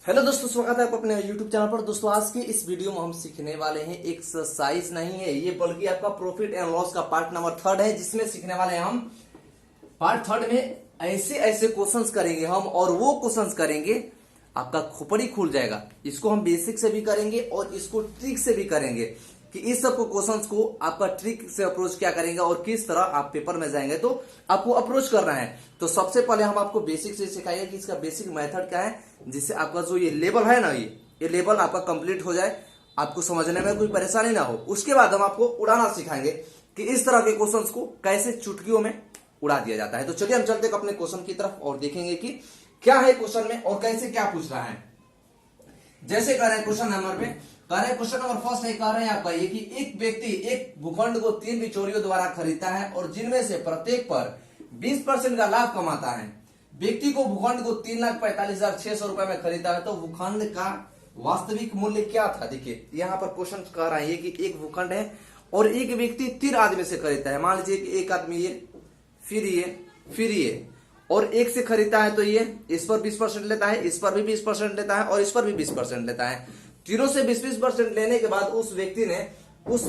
Hello दोस्तों, स्वागत है आपको अपने YouTube चैनल पर। दोस्तों आज की इस वीडियो में हम सीखने वाले हैं एक्सरसाइज नहीं है ये, बल्कि आपका प्रॉफिट एंड लॉस का पार्ट नंबर 3 है, जिसमें सीखने वाले हैं हम पार्ट 3 में ऐसे ऐसे क्वेश्चंस करेंगे हम, और वो क्वेश्चंस करेंगे आपका खोपड़ी खुल जाएगा। इसको हम बेसिक से भी करेंगे और इसको ट्रिक से भी करेंगे कि इस सब क्वेश्चंस को आपका ट्रिक से अप्रोच क्या करेंगे और किस तरह आप पेपर में जाएंगे तो आपको अप्रोच करना है। तो सबसे पहले हम आपको बेसिक से सिखाएंगे कि इसका बेसिक मेथड क्या है, जिससे आपका जो ये लेवल है ना, ये लेवल आपका कंप्लीट हो जाए, आपको समझने में कोई परेशानी ना हो। उसके बाद हम आपको उड़ाना सिखाएंगे कि इस तरह के क्वेश्चंस को कैसे चुटकियों में उड़ा दिया जाता है। तो चलिए हम चलते अपने क्वेश्चन की तरफ और देखेंगे कि क्या है क्वेश्चन में और कैसे क्या पूछ रहा है। जैसे कह रहे हैं क्वेश्चन नंबर पे, कह रहे हैं क्वेश्चन नंबर फर्स्ट है, कह रहे हैं आपका ये कि एक व्यक्ति एक भूखंड को 3 बिचौलियों द्वारा खरीदता है और जिनमें से प्रत्येक पर 20% का लाभ कमाता है। व्यक्ति को भूखंड को 3,45,600 रुपए में खरीदा है, तो भूखंड का वास्तविक मूल्य क्या था। देखिए यहाँ पर क्वेश्चन कह रहा है कि एक भूखंड है और एक व्यक्ति 3 आदमी से खरीदता है। मान लीजिए कि एक आदमी ये, फिर ये और एक से खरीदता है, तो ये इस पर 20% लेता है, इस पर भी 20% लेता है और इस पर भी 20% लेता है। तीनों से 20-20% लेने के बाद उस व्यक्ति ने उस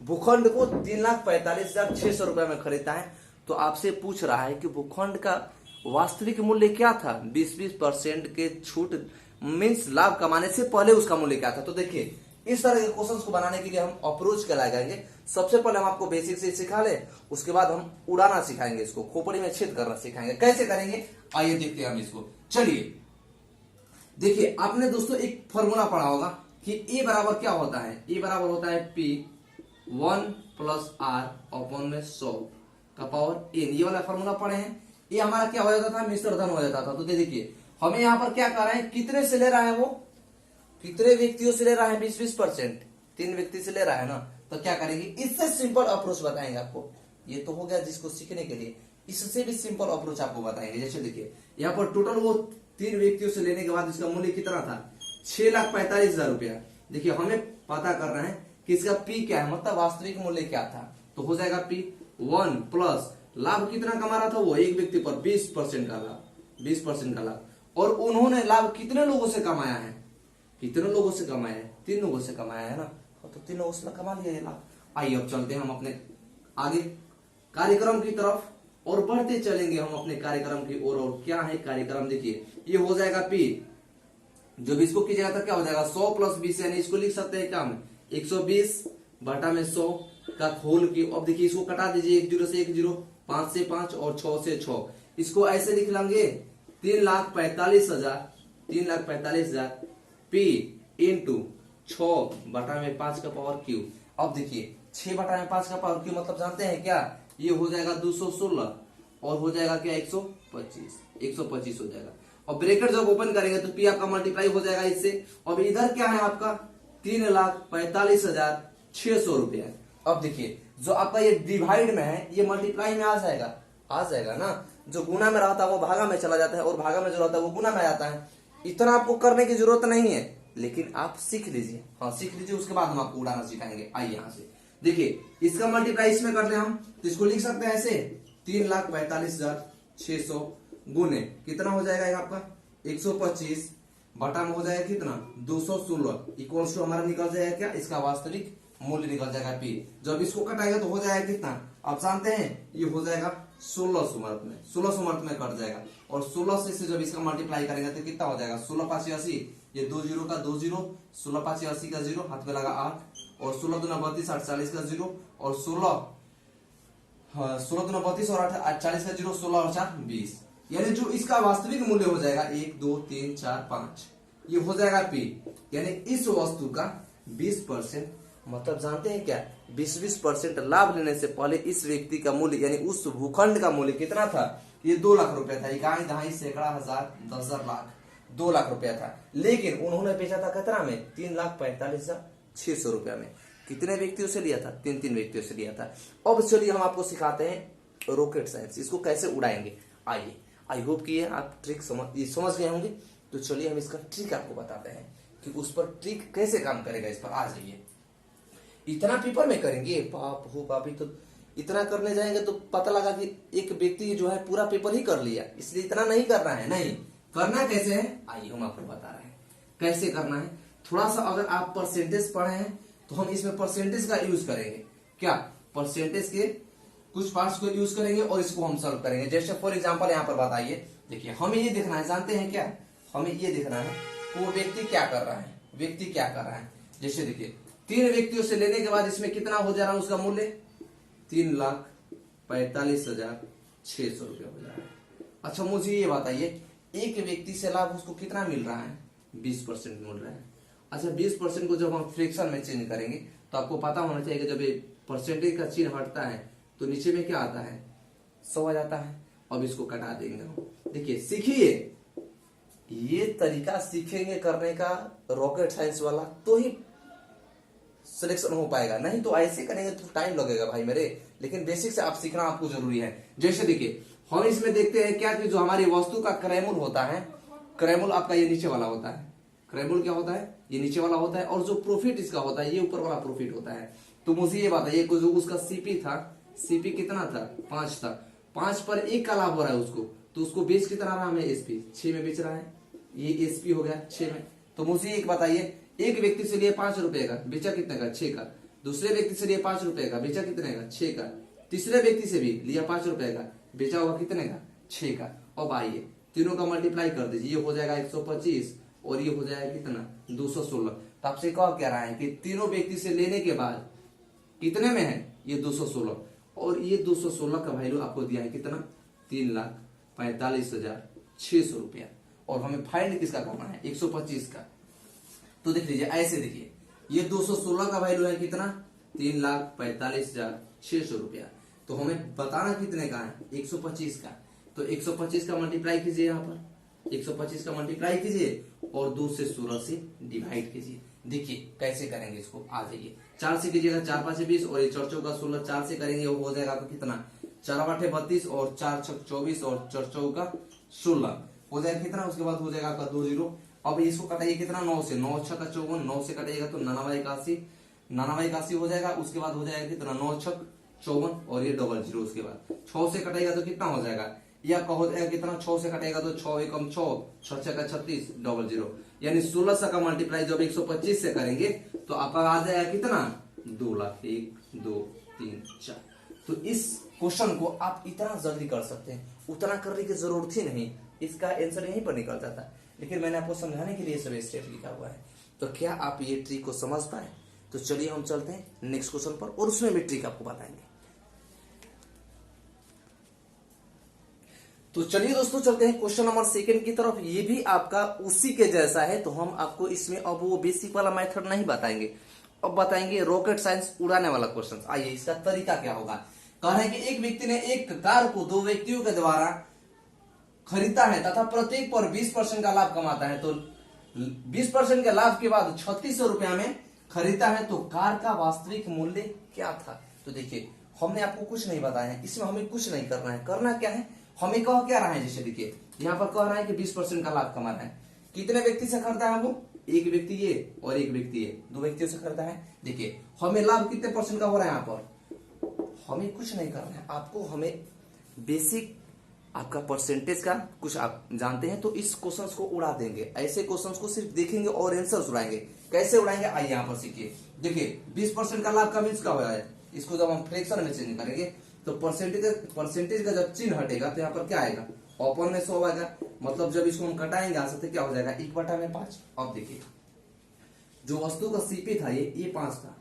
भूखंड को 3,45,600 रुपए में खरीदा है। तो आपसे पूछ रहा है कि भूखंड का वास्तविक मूल्य क्या था। 20-20% के छूट मीन्स लाभ कमाने से पहले उसका मूल्य क्या था। तो देखिए इस तरह के क्वेश्चंस को बनाने के लिए हम अप्रोच क्या लगाएंगे। सबसे पहले हम आपको बेसिक से सिखा ले, उसके बाद हम उड़ाना सिखाएंगे, इसको खोपड़ी में छेद करना सिखाएंगे। कैसे करेंगे आइए देखते हैं हम इसको। चलिए देखिए, आपने दोस्तों एक फॉर्मूला पढ़ा होगा कि ए बराबर क्या होता है। ए बराबर होता है P 1 + R अपॉन में 100 का पावर n। ये वाला फॉर्मूला पढ़े हैं। ये हमारा क्या हो जाता था, मिश्र धन हो जाता था। तो देखिए हमें यहाँ पर क्या कर रहे हैं, कितने से ले रहा है वो, कितने व्यक्तियों से ले रहा है, 20-20%, 3 व्यक्ति से ले रहा है ना। तो क्या करेंगे, इससे सिंपल अप्रोच बताएंगे आपको। ये तो हो गया जिसको सीखने के लिए, इससे भी सिंपल अप्रोच आपको बताएंगे। जैसे देखिए यहाँ पर टोटल वो 3 व्यक्तियों से लेने के बाद इसका मूल्य कितना था, 6,45,000 रुपया। देखिए हमें पता करना है कि इसका पी क्या है, मतलब वास्तविक मूल्य क्या था। तो हो जाएगा P 1 प्लस लाभ कितना कमा रहा था वो, एक व्यक्ति पर 20% का लाभ, 20% का लाभ। और उन्होंने लाभ कितने लोगों से कमाया है, कितने लोगों से कमाया है, 3 लोगों से कमाया है ना। तो 3 लोगों से कमा लिया ये लाभ। आइए अब चलते हैं हम अपने आगे कार्यक्रम की तरफ और बढ़ते चलेंगे हम अपने कार्यक्रम की ओर। और क्या है कार्यक्रम, देखिए ये हो जाएगा P, जब इसको कीजिएगा तो क्या हो जाएगा 100 + 20, यानी इसको लिख सकते हैं क्या हम, 120 बटा में 100 का खोल की। अब देखिए इसको कटा दीजिए, 1 0 से 1 0, 5 से 5 और 6 से 6। इसको ऐसे लिख लेंगे 3,45,000, 3,45,000 P इंटू 6 बटा में 5 का पावर क्यू। अब देखिए 6 बटा में 5 का पावर क्यू मतलब जानते हैं क्या, ये हो जाएगा 216 और हो जाएगा क्या 125 हो जाएगा। और ब्रैकेट जब ओपन करेंगे तो पी आपका मल्टीप्लाई हो जाएगा इससे। अब इधर क्या है आपका 3,45,600 रुपया। अब देखिए जो आपका ये डिवाइड में है ये मल्टीप्लाई में आ जाएगा ना। जो गुना में रहता है वो भागा में चला जाता है और भागा में जो रहता है वो गुना में आ जाता है। इतना आपको करने की जरूरत नहीं है, लेकिन आप सीख लीजिए। हाँ सीख लीजिए, उसके बाद हम आपको उड़ाना सिखाएंगे। आइए यहाँ से देखिए, इसका मल्टीप्लाई इसमें कर ले हम, तो इसको लिख सकते हैं ऐसे 3,45,600 गुने कितना हो जाएगा आपका 125 बटा में हो जाएगा कितना 216 इक्वल्स टू हमारा निकल जाएगा क्या, इसका वास्तविक मूल्य निकल जाएगा P। जब इसको कटाएगा तो हो जाएगा कितना, आप जानते हैं ये हो जाएगा 1600 में कट जाएगा। और 16 से जब इसका मल्टीप्लाई करेंगे तो कितना हो जाएगा 16×5 = 80, ये 2 0 का 2 0, 16×5 = 80 का 0, हाथ में लगा 8 और 16 दूना 32 8 40 का 0 और 16 दूना 32 और 8 40 का 0, 16 और 4 20। यानी जो इसका वास्तविक मूल्य हो जाएगा 1 2 3 4 5, ये हो जाएगा P। यानी इस वस्तु का 20%, मतलब जानते हैं क्या, 20% लाभ लेने से पहले इस व्यक्ति का मूल्य यानी उस भूखंड का मूल्य कितना था, ये 2 लाख रुपया था। इकाई दहाई सैकड़ा हजार 10,000 लाख, 2 लाख रुपया था। लेकिन उन्होंने बेचा था कितना में, 3,45,600 रुपया में। कितने व्यक्तियों से लिया था, 3 व्यक्तियों से लिया था। अब चलिए हम आपको सिखाते हैं रॉकेट साइंस, इसको कैसे उड़ाएंगे। आइए, आई होप कि आप ट्रिक समझ गए होंगे। तो चलिए हम इसका ट्रिक आपको बताते हैं कि उस पर ट्रिक कैसे काम करेगा। इस पर आ जाइए, इतना पेपर में करेंगे, बाप हो बाप, तो इतना करने जाएंगे तो पता लगा कि एक व्यक्ति जो है पूरा पेपर ही कर लिया, इसलिए इतना नहीं करना है। नहीं करना कैसे है, आइए हम आपको बता रहे हैं। कैसे करना है, थोड़ा सा अगर आप परसेंटेज पढ़े हैं तो हम इसमें परसेंटेज का यूज करेंगे। क्या, परसेंटेज के कुछ पार्ट्स को यूज करेंगे और इसको हम सॉल्व करेंगे। जैसे फॉर एग्जांपल यहाँ पर बताइए, देखिए हमें ये देखना है, जानते हैं क्या, हमें ये देखना है कि वो व्यक्ति क्या कर रहा है, व्यक्ति क्या कर रहा है। जैसे देखिए 3 व्यक्तियों से लेने के बाद इसमें कितना हो जा रहा है उसका मूल्य, 3,45,600 रुपया हो जा रहा है। अच्छा मुझे ये बताइए, एक व्यक्ति से लाभ उसको कितना मिल रहा है, 20% मिल रहा है। अच्छा 20% को जब हम फ्रैक्शन में चेंज करेंगे तो आपको पता होना चाहिए कि जब ये परसेंटेज का चिन्ह हटता है तो नीचे में क्या आता है, 100 आ जाता है। अब इसको कटा देंगे हम। देखिए सीखिए, ये तरीका सीखेंगे करने का रॉकेट साइंस वाला, तो ही सिलेक्शन हो पाएगा, नहीं तो ऐसे करेंगे तो टाइम लगेगा भाई मेरे। लेकिन बेसिक से आप सीखना आपको जरूरी है। जैसे देखिए हम इसमें देखते हैं क्या कि जो हमारी वस्तु का क्रयमूल होता है, क्रयमूल आपका ये नीचे वाला होता है, क्रयमूल क्या होता है, ये नीचे वाला होता है, और जो प्रॉफिट इसका होता है ये ऊपर वाला प्रॉफिट होता है। तो मुझे ये बताइए जो उसका सीपी था, सीपी कितना था, 5 था, 5 पर 1 का लाभ हो रहा है उसको, तो उसको बेच कितना रहा है, एसपी 6 में बेच रहा है, ये एसपी हो गया 6 में। तो मुझे एक बताइए, एक व्यक्ति से लिए 5 रुपए का, बेचा कितने का, 6 का। दूसरे व्यक्ति से लिए 5 रुपए का, बेचा कितने का, 6 का। तीसरे व्यक्ति से भी लिया 5 रुपए का, बेचा होगा कितने का, 6 का। अब आइए तीनों का मल्टीप्लाई कर दीजिए, ये हो जाएगा 125 और ये हो जाएगा कितना, 216। तो आपसे कह रहा है कि तीनों व्यक्ति से लेने के बाद कितने में है, ये 216, और ये 216 का वैल्यू आपको दिया है कितना, 3,45,600 रुपया। और हमें फाइंड किसका करना है, 125 का। तो देख लीजिए ऐसे, देखिए ये 216 का वैल्यू है कितना, 3,45,600 रुपया। तो हमें बताना कितने का है, 125 का। तो 125 का मल्टीप्लाई कीजिए, यहाँ पर 125 का मल्टीप्लाई कीजिए और 2 से 16 से डिवाइड कीजिए। देखिए कैसे करेंगे इसको, आ जाइए 4 से कीजिएगा, 4 5 20 और ये 4 चौका 16, 4 से करेंगे वो हो जाएगा आपको कितना, 4 8 32 और 4 6 24 और 4 चौका 16 हो जाएगा कितना, उसके बाद हो जाएगा आपका 2 0। अब इसको कटाइए कितना, 9 से, 9 6 का 54, 9 से कटाइएगा तो 99 81 हो जाएगा। उसके बाद हो जाएगा कितना, 9 6 54 और ये डबल 0। उसके बाद 6 से कटेगा तो कितना हो जाएगा, ये आपका हो जाएगा कितना, 6 से कटेगा तो 6 एकम 6, 6 6 का 36 डबल 0, यानी 1600 का मल्टीप्लाई जब 125 से करेंगे तो आपका आ जाएगा कितना, 2 लाख 1 2 3 4। तो इस क्वेश्चन को आप इतना जल्दी कर सकते हैं, उतना करने की जरूरत ही नहीं, इसका आंसर यहीं पर निकल जाता है। लेकिन मैंने आपको समझाने के लिए सब स्टेप लिखा हुआ है। तो क्या आप ये ट्रिक को समझ पाए? तो चलिए हम चलते हैं नेक्स्ट क्वेश्चन पर और उसमें भी ट्रिक आपको बताएंगे। तो चलिए दोस्तों चलते हैं क्वेश्चन नंबर 2 की तरफ। ये भी आपका उसी के जैसा है। तो हम आपको इसमें अब वो बेसिक वाला मेथड नहीं बताएंगे, अब बताएंगे रॉकेट साइंस उड़ाने वाला क्वेश्चन। आइए इसका तरीका क्या होगा। कह रहे हैं कि एक व्यक्ति ने एक कार को 2 व्यक्तियों के द्वारा खरीदता है तथा प्रत्येक पर 20% का लाभ कमाता है। तो 20% के लाभ के बाद 3600 रुपया में खरीदता है, तो कार का वास्तविक मूल्य क्या था। तो देखिए हमने आपको कुछ नहीं बताया है, इसमें हमें कुछ नहीं करना है। करना क्या है, हमें कह क्या रहा है, जैसे देखिए यहाँ पर कह रहा है कि 20% का लाभ कमा रहा है। कितने व्यक्ति से खरीदा है वो, एक व्यक्ति ये और एक व्यक्ति ये, 2 व्यक्तियों से खरीदा है। देखिए हमें लाभ कितने परसेंट का हो रहा है, यहाँ पर हमें कुछ नहीं करना है। आपको हमें बेसिक आपका परसेंटेज का कुछ आप जानते हैं तो इस क्वेश्चंस को उड़ा देंगे। ऐसे क्वेश्चंस को सिर्फ देखेंगे और आंसर उड़ाएंगे। कैसे उड़ाएंगे, आइए यहाँ पर सीखिए। देखिए 20% का लाभ का मीन्स क्या हुआ है, इसको जब हम फ्रैक्शन में चेंज करेंगे तो परसेंटेज का जब चिन्ह हटेगा तो यहाँ पर क्या आएगा, ओपन में 100 आएगा। मतलब जब इसको हम कटाएंगे आ सकते क्या हो जाएगा, 1/5। अब देखिए जो वस्तु का सीपी था ये 5 था,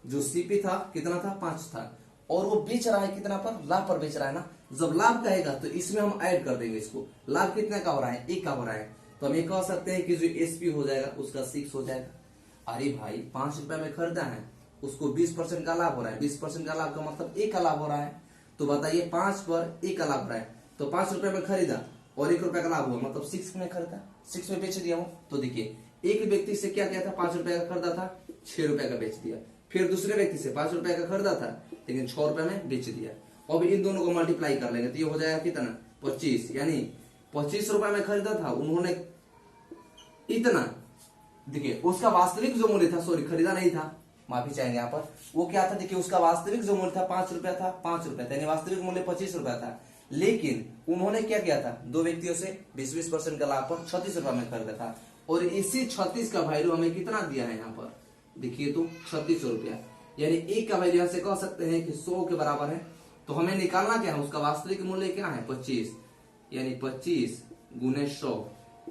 जो सीपी था कितना था, 5 था, और वो बेच रहा है कितना पर, लाभ पर बेच रहा है ना। जब लाभ कहेगा तो इसमें हम ऐड कर देंगे इसको, लाभ कितने का हो रहा है, 1 का हो रहा है। तो हम ये कह सकते हैं कि जो एसपी हो जाएगा उसका 6 हो जाएगा। अरे भाई 5 रुपए में खरीदा है, उसको 20% का लाभ हो रहा है। 20% का लाभ का मतलब 1 का लाभ हो रहा है। तो बताइए 5 पर 1 का लाभ हो रहा है, तो 5 रुपए में खरीदा और 1 रुपए का लाभ हुआ, मतलब 6 में खरीदा, 6 में बेच दिया हूं। तो देखिए एक व्यक्ति से क्या किया था, 5 रुपए का खरीदा था, 6 रुपए का बेच दिया। फिर दूसरे व्यक्ति से 5 रुपए का खरीदा था लेकिन 6 रुपए में बेच दिया। अब इन दोनों को मल्टीप्लाई कर लेंगे तो ये हो जाएगा कितना, 25। यानी 25 रुपए में खरीदा था उन्होंने इतना। देखिए उसका वास्तविक जो मूल्य था, सॉरी खरीदा नहीं था, माफी चाहेंगे यहाँ पर, वो क्या था, देखिए उसका वास्तविक जो मूल्य था 5 रुपया था, 5 रुपया था, यानी वास्तविक मूल्य 25 रुपया था। लेकिन उन्होंने क्या किया था, 2 व्यक्तियों से 20% का लाभ पर 36 रुपए में खरीदा था। और इसी 36 का वैल्यू हमें कितना दिया है यहाँ पर, देखिए तो 3600 रुपया, यानी एक का वैल्यू यहाँ से कह सकते हैं कि 100 के बराबर है। तो हमें निकालना क्या है, उसका वास्तविक मूल्य क्या है 25, यानी 25 गुने 100,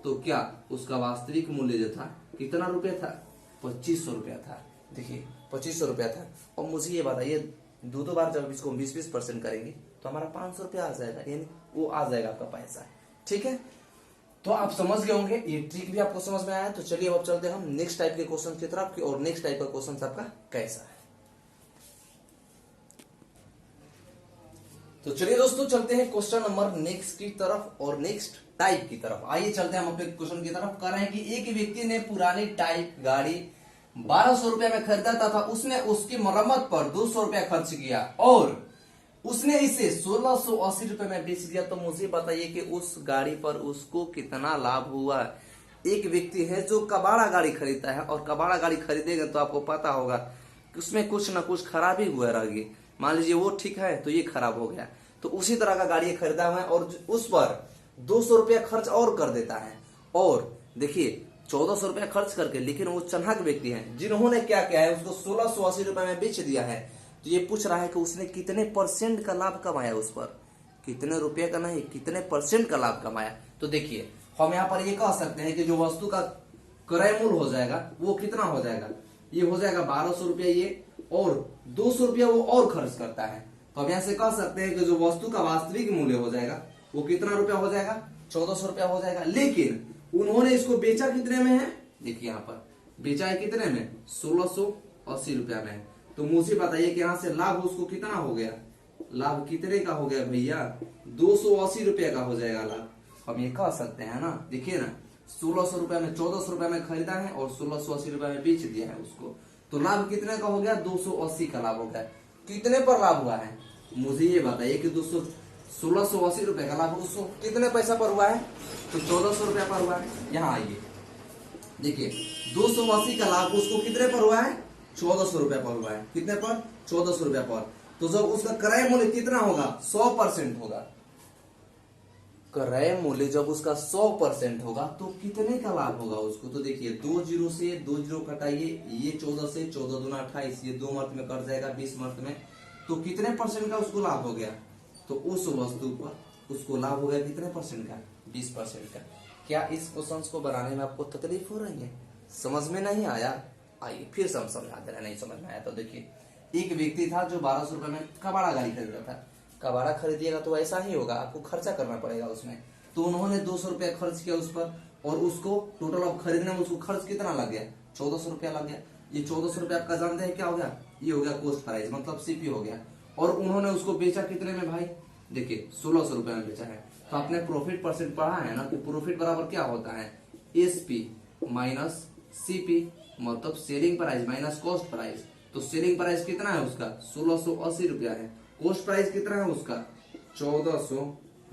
तो क्या उसका वास्तविक मूल्य जो था कितना रुपया था, 2500 रुपया था। देखिए 2500 रुपया था। और मुझे ये बताइए दो बार जब इसको 20% करेंगे तो हमारा 500 रुपया आ जाएगा, यानी वो आ जाएगा आपका पैसा। ठीक है, तो आप समझ गए होंगे, ये ट्रिक भी आपको समझ में आया। तो चलिए अब चलते हैं हम नेक्स्ट टाइप के क्वेश्चन की तरफ की, और नेक्स्ट टाइप का क्वेश्चन आपका कैसा है। तो चलिए दोस्तों चलते हैं क्वेश्चन नंबर नेक्स्ट की तरफ और नेक्स्ट टाइप की तरफ। आइए चलते हैं हम अपने क्वेश्चन की तरफ। कर रहे हैं कि एक व्यक्ति ने पुरानी टाइप गाड़ी 1200 रुपया में खरीदा था, उसने उसकी मरम्मत पर 200 रुपया खर्च किया और उसने इसे 1680 रुपए में बेच दिया। तो मुझे बताइए कि उस गाड़ी पर उसको कितना लाभ हुआ। एक व्यक्ति है जो कबाड़ा गाड़ी खरीदता है, और कबाड़ा गाड़ी खरीदेगा तो आपको पता होगा कि उसमें कुछ ना कुछ खराबी हुआ रहेगी। मान लीजिए वो ठीक है तो ये खराब हो गया, तो उसी तरह का गाड़ी खरीदा हुआ है और उस पर 200 रुपया खर्च और कर देता है। और देखिए 1400 रुपया खर्च करके, लेकिन वो चन्हक व्यक्ति हैं जिन्होंने क्या किया है, उसको 1680 रुपए में बेच दिया है। तो ये पूछ रहा है कि उसने कितने % का लाभ कमाया, उस पर कितने रुपए का नहीं, कितने % का लाभ कमाया। तो देखिए हम यहाँ पर ये कह सकते हैं कि जो वस्तु का क्रय मूल्य हो जाएगा वो कितना हो जाएगा, ये हो जाएगा 1200 रुपया ये, और 200 रुपया वो और खर्च करता है। तो हम यहाँ से कह सकते हैं कि जो वस्तु का वास्तविक मूल्य हो जाएगा वो कितना रुपया हो जाएगा, 1400 रुपया हो जाएगा। लेकिन उन्होंने इसको बेचा कितने में है, देखिए यहाँ पर बेचा है कितने में, 1680 रुपया में। तो मुझे बताइए कि यहाँ से लाभ उसको कितना हो गया, लाभ कितने का हो गया भैया, 280 रुपया का हो जाएगा लाभ। हम ये कह सकते हैं ना, देखिए ना 1600 रुपया में 1400 रुपया में खरीदा है और 1680 रुपया में बेच दिया है उसको, तो लाभ कितने का हो गया, 280 का लाभ हो गया। कितने पर लाभ हुआ है, मुझे ये बताइए कि 1680 रुपए का लाभ उसको कितने पैसा पर हुआ है, तो 1400 रुपया पर हुआ है। यहाँ आइए देखिए 280 का लाभ उसको कितने पर हुआ है, 1400 रुपया पर हुआ है। कितने पर, 1400 रुपया पर। तो जब उसका क्रय मूल्य कितना होगा, 100% होगा। क्रय मूल्य जब उसका 100% होगा तो कितने का लाभ होगा उसको, तो देखिए 2 जीरो से 2 जीरो घटाइए, ये 14 से 14 दूना 28, ये 2 मर्त में कट जाएगा 20 मर्त में, तो कितने % का उसको लाभ हो गया, तो उस वस्तु पर उसको लाभ हो गया कितने % का, 20% का। क्या इस क्वेश्चन को बनाने में आपको तकलीफ हो रही है, समझ में नहीं आया, आइए फिर से हम समझा दे रहे, नहीं समझ में आया तो देखिए एक व्यक्ति था जो 1200 रुपए में कबाड़ा गाड़ी खरीदा था। कबाड़ा खरीदिएगा तो ऐसा ही होगा, आपको खर्चा करना पड़ेगा उसमें। तो उन्होंने 200 रुपया खर्च किया उस पर, और उसको टोटल ऑफ खरीदने में उसको खर्च कितना लग गया, 1400 रुपया लग गया। ये 1400 रुपया आपका जानते हैं क्या हो गया, ये हो गया कॉस्ट प्राइस, मतलब सीपी हो गया। और उन्होंने उसको बेचा कितने में भाई, देखिए 1600 रुपया में बेचा है। तो आपने प्रॉफिट % पढ़ा है ना कि प्रॉफिट बराबर क्या होता है, एसपी माइनस सीपी, मतलब selling price minus cost price. तो सेलिंग प्राइस कितना है उसका, 1680 रुपया है, कॉस्ट प्राइस कितना है उसका, 1400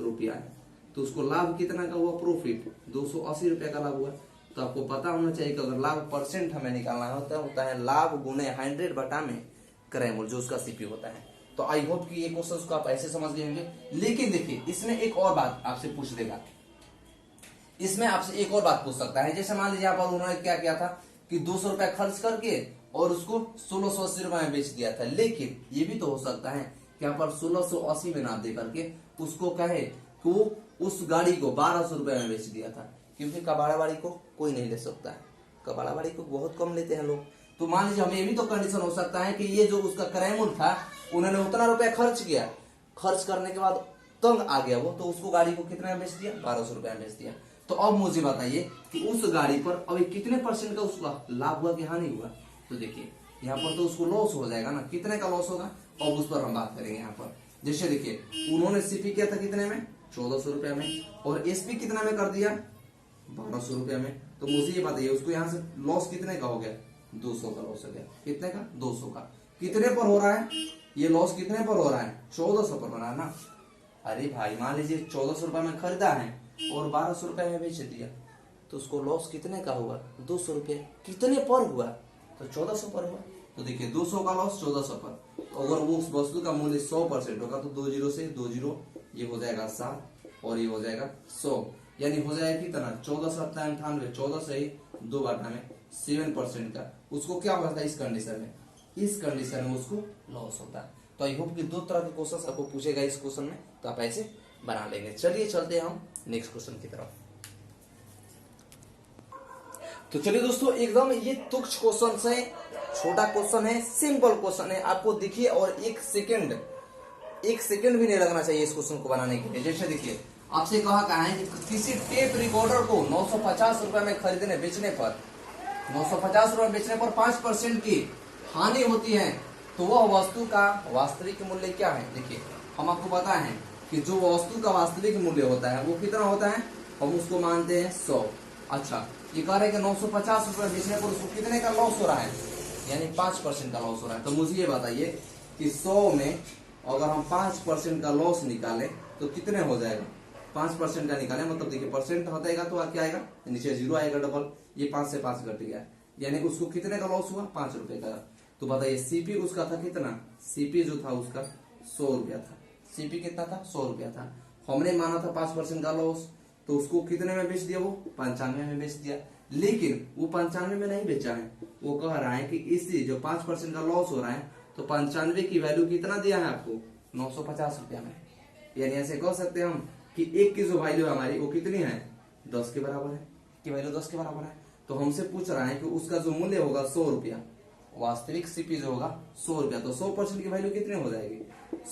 रुपया है। तो उसको लाभ कितना का हुआ, प्रॉफिट 280 रुपया का लाभ हुआ। तो आपको पता होना चाहिए कि अगर लाभ % हमें निकालना होता है लाभ गुने 100 बटा में क्रय मूल्य जो उसका सीपी होता है। तो आई होप कि ये क्वेश्चन को आप ऐसे समझ गए होंगे। लेकिन देखिए इसमें एक और बात आपसे पूछ देगा, इसमें आपसे एक और बात पूछ सकता है। जैसे मान लीजिए यहाँ पर उन्होंने क्या किया था कि 200 रुपया खर्च करके और उसको 1680 रुपए में बेच दिया था। लेकिन ये भी तो हो सकता है कि यहाँ पर 1680 में ना दे करके उसको कहे कि वो उस गाड़ी को 1200 रुपए में बेच दिया था, क्योंकि कबाड़ा गाड़ी को कोई नहीं ले सकता है, कबाड़ा गाड़ी को बहुत कम लेते हैं लोग। तो मान लीजिए हमें ये भी तो कंडीशन हो सकता है कि ये जो उसका क्रय मूल्य था उन्होंने उतना रुपया खर्च किया, खर्च करने के बाद तंग आ गया वो, तो उसको गाड़ी को कितना में बेच दिया, 1200 रुपया में बेच दिया। तो अब मुझे बताइए कि उस गाड़ी पर अभी कितने % का उसका लाभ हुआ कि हानि हुआ। तो देखिए यहाँ पर तो उसको लॉस हो जाएगा ना, कितने का लॉस होगा, अब उस पर हम बात करेंगे। यहाँ पर जैसे देखिए उन्होंने सीपी किया था कितने में, 1400 रुपया में, और एसपी कितना में कर दिया, 1200 रुपया में। तो मुझे ये बताइए उसको यहाँ से लॉस कितने का हो गया, 200 का लॉस हो गया। कितने का, 200 का। कितने पर हो रहा है ये लॉस, कितने पर हो रहा है, 1400 पर हो रहा है ना। अरे भाई मान लीजिए 1400 रुपया में खरीदा है और 1200 रुपया में बेच दिया, तो उसको लॉस कितने का हुआ, 200 रुपया। कितने पर हुआ, तो 1400 पर हुआ। तो देखिए 200 का लॉस 1400 पर। तो अगर वो उस वस्तु का मूल्य 100% होगा तो 2 जीरो से 2 जीरो, ये हो जाएगा 7 और ये हो जाएगा 100। यानी हो जाएगा कितना 1498, 14 से ही 2 बाटा में 7% का उसको क्या होता है इस कंडीशन में, इस कंडीशन में उसको लॉस होता है। तो आई होप कि 2 तरह के क्वेश्चन आपको पूछेगा इस क्वेश्चन में, तो आप ऐसे बना लेंगे। चलिए चलते हैं हम नेक्स्ट क्वेश्चन की तरफ। तो चलिए दोस्तों, एकदम ये तुच्छ क्वेश्चन है, छोटा क्वेश्चन है, सिंपल क्वेश्चन है, आपको देखिए और एक सेकंड भी नहीं लगना चाहिए इस क्वेश्चन को बनाने के लिए। जैसे देखिए आपसे कहा है कि किसी टेप रिकॉर्डर को 950 रुपए में खरीदने बेचने पर 950 रुपए बेचने पर 5% की हानि होती है, तो वह वस्तु का वास्तविक मूल्य क्या है। देखिए हम आपको बताए हैं कि जो वस्तु का वास्तविक मूल्य होता है वो कितना होता है, हम उसको मानते हैं 100। अच्छा, ये कह रहे हैं कि 950 रुपए बेचने पर उसको कितने का लॉस हो रहा है, यानी 5% का लॉस हो रहा है। तो मुझे ये बताइए कि 100 में अगर हम 5% का लॉस निकालें तो कितने हो जाएगा, 5% का निकालें मतलब देखिए परसेंट हटेगा तो क्या आएगा, नीचे 0 आएगा डबल, ये 5 से 5 घट गया, यानी उसको कितने का लॉस हुआ, 5 रुपए का। तो बताइए सीपी उसका था कितना, सीपी जो था उसका 100 रुपया था, सीपी कितना था 100 रुपया था। हमने माना था 5% का लॉस, तो उसको कितने में बेच दिया, वो 95 में बेच दिया। लेकिन वो 95 में नहीं बेचा है, वो कह रहा है कि इसी जो 5% का लॉस हो रहा है तो 95 की वैल्यू कितना दिया है आपको, 950 रुपया में। यानी ऐसे कह सकते हैं हम कि एक की जो वैल्यू है हमारी वो कितनी है, 10 के बराबर है, की वैल्यू 10 के बराबर है। तो हमसे पूछ रहा है कि उसका जो मूल्य होगा 100 रुपया, वास्तविक सीपी जो होगा 100 रुपया, तो 100% की वैल्यू कितनी हो जाएगी,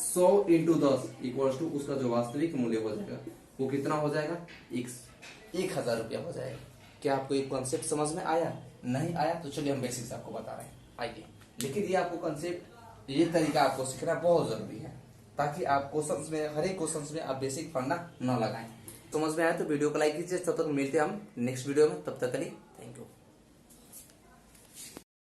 100 × 10 इक्वल्स टू उसका जो वास्तविक मूल्य हो जाएगा वो कितना हो जाएगा, 1000 रुपया हो जाएगा। क्या आपको एक कॉन्सेप्ट समझ में आया, नहीं आया तो चलिए हम बेसिक्स आपको बता रहे हैं, आइए। लेकिन ये आपको कॉन्सेप्ट, ये तरीका आपको सीखना बहुत जरूरी है, ताकि आप क्वेश्चंस में, हर एक क्वेश्चंस में आप बेसिक फंडा न लगाएं। समझ में आया तो वीडियो को लाइक कीजिए। तब तक मिलते हैं हम नेक्स्ट वीडियो में, तब तक के लिए